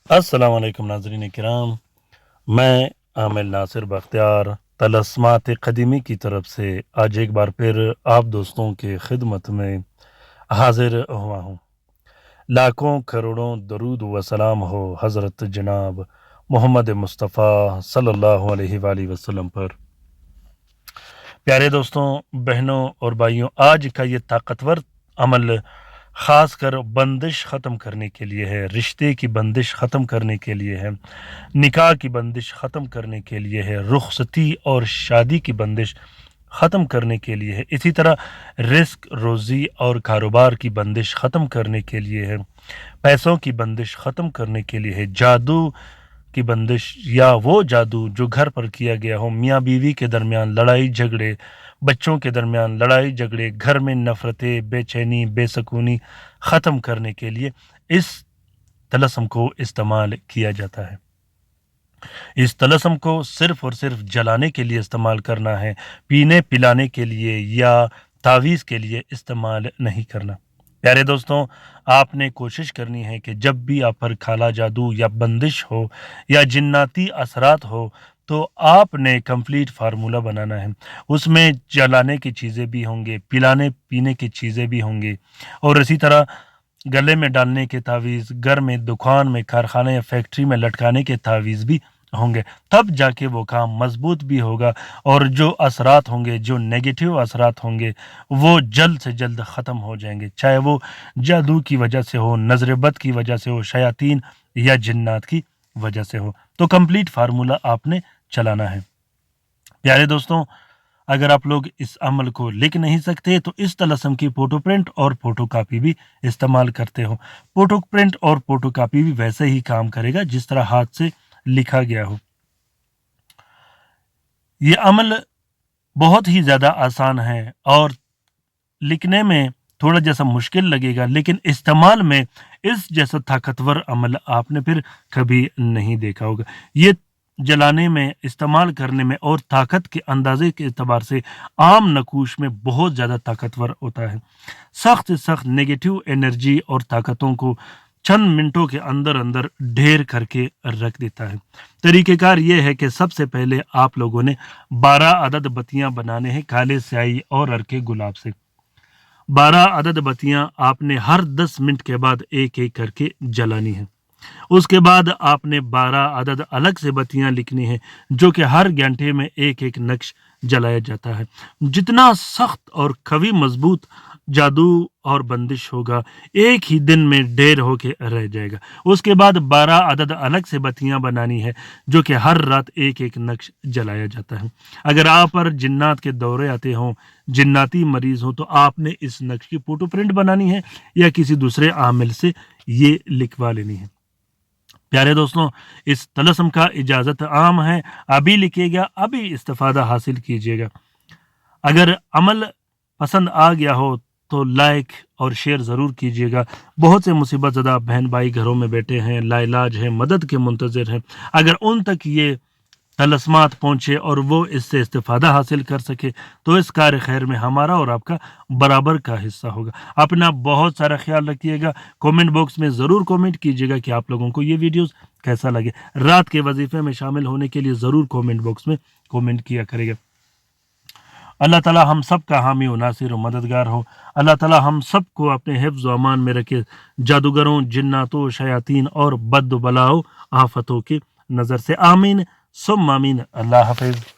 السلام علیکم ناظرین کرام، میں عامل ناصر بختیار طلسمات قدیمی کی طرف سے آج ایک بار پھر آپ دوستوں کے خدمت میں حاضر ہوا ہوں۔ لاکھوں کروڑوں درود و سلام ہو حضرت جناب محمد مصطفیٰ صلی اللہ علیہ وآلہ وسلم پر۔ پیارے دوستوں، بہنوں اور بھائیوں، آج کا یہ طاقتور عمل خاص کر بندش ختم کرنے کے لیے ہے، رشتے کی بندش ختم کرنے کے لیے ہے، نکاح کی بندش ختم کرنے کے لیے ہے، رخصتی اور شادی کی بندش ختم کرنے کے لیے ہے، اسی طرح رزق، روزی اور کاروبار کی بندش ختم کرنے کے لیے ہے، پیسوں کی بندش ختم کرنے کے لیے ہے، جادو کی بندش یا وہ جادو جو گھر پر کیا گیا ہو، میاں بیوی کے درمیان لڑائی جھگڑے، بچوں کے درمیان لڑائی جھگڑے، گھر میں نفرتیں، بے چینی، بے سکونی ختم کرنے کے لیے اس طلسم کو استعمال کیا جاتا ہے۔ اس طلسم کو صرف اور صرف جلانے کے لیے استعمال کرنا ہے، پینے پلانے کے لیے یا تعویذ کے لیے استعمال نہیں کرنا۔ پیارے دوستوں، آپ نے کوشش کرنی ہے کہ جب بھی آپ پر کالا جادو یا بندش ہو یا جناتی اثرات ہو تو آپ نے کمپلیٹ فارمولہ بنانا ہے۔ اس میں جلانے کی چیزیں بھی ہوں گے، پلانے پینے کی چیزیں بھی ہوں گے، اور اسی طرح گلے میں ڈالنے کے تعویذ، گھر میں، دکان میں، کارخانے یا فیکٹری میں لٹکانے کے تعویذ بھی ہوں گے۔ تب جا کے وہ کام مضبوط بھی ہوگا، اور جو اثرات ہوں گے، جو نیگیٹو اثرات ہوں گے، وہ جلد سے جلد ختم ہو جائیں گے، چاہے وہ جادو کی وجہ سے ہو، نظر بد کی وجہ سے ہو، شیاطین یا جنات کی وجہ سے ہو۔ تو کمپلیٹ فارمولہ آپ نے چلانا ہے۔ پیارے دوستوں، اگر آپ لوگ اس عمل کو لکھ نہیں سکتے تو اس طلسم کی فوٹو پرنٹ اور فوٹو کاپی بھی استعمال کرتے ہو۔ فوٹو پرنٹ اور فوٹو کاپی بھی ویسے ہی کام کرے گا جس طرح ہاتھ سے لکھا گیا ہو۔ یہ عمل بہت ہی زیادہ آسان ہے اور لکھنے میں تھوڑا جیسا مشکل لگے گا، لیکن استعمال میں اس جیسا طاقتور عمل آپ نے پھر کبھی نہیں دیکھا ہوگا۔ یہ جلانے میں، استعمال کرنے میں اور طاقت کے اندازے کے اعتبار سے عام نقوش میں بہت زیادہ طاقتور ہوتا ہے۔ سخت سے سخت نیگیٹو انرجی اور طاقتوں کو چند منٹوں کے اندر اندر ڈھیر کر کے رکھ دیتا ہے۔ طریقہ کار یہ ہے کہ سب سے پہلے آپ لوگوں نے 12 عدد بتیاں بنانے ہیں کالے سیاہی اور ارکے گلاب سے۔ 12 عدد بتیاں آپ نے ہر 10 منٹ کے بعد ایک ایک کر کے جلانی ہے۔ اس کے بعد آپ نے 12 عدد الگ سے بتیاں لکھنی ہیں جو کہ ہر گھنٹے میں ایک ایک نقش جلایا جاتا ہے۔ جتنا سخت اور قوی مضبوط جادو اور بندش ہوگا، ایک ہی دن میں ڈھیر ہو کے رہ جائے گا۔ اس کے بعد 12 عدد الگ سے بتیاں بنانی ہے جو کہ ہر رات ایک ایک نقش جلایا جاتا ہے۔ اگر آپ پر جنات کے دورے آتے ہوں، جناتی مریض ہوں، تو آپ نے اس نقش کی فوٹو پرنٹ بنانی ہے یا کسی دوسرے عامل سے یہ لکھوا لینی ہے۔ پیارے دوستوں، اس طلسم کا اجازت عام ہے، ابھی لکھیے گا، ابھی استفادہ حاصل کیجیے گا۔ اگر عمل پسند آ گیا ہو تو لائک اور شیئر ضرور کیجیے گا۔ بہت سے مصیبت زدہ بہن بھائی گھروں میں بیٹھے ہیں، لا علاج ہیں، مدد کے منتظر ہیں۔ اگر ان تک یہ طلسمات پہنچے اور وہ اس سے استفادہ حاصل کر سکے تو اس کار خیر میں ہمارا اور آپ کا برابر کا حصہ ہوگا۔ اپنا بہت سارا خیال رکھیے گا۔ کومنٹ باکس میں ضرور کومنٹ کیجیے گا کہ آپ لوگوں کو یہ ویڈیوز کیسا لگے۔ رات کے وظیفے میں شامل ہونے کے لیے ضرور کومنٹ باکس میں کومنٹ کیا کرے گا۔ اللہ تعالی ہم سب کا حامی و ناصر و مددگار ہو۔ اللہ تعالی ہم سب کو اپنے حفظ و امان میں رکھے، جادوگروں، جناتوں، شیاطین اور بد و بلاؤ آفتوں کی نظر سے۔ آمین ثم آمین۔ اللہ حافظ۔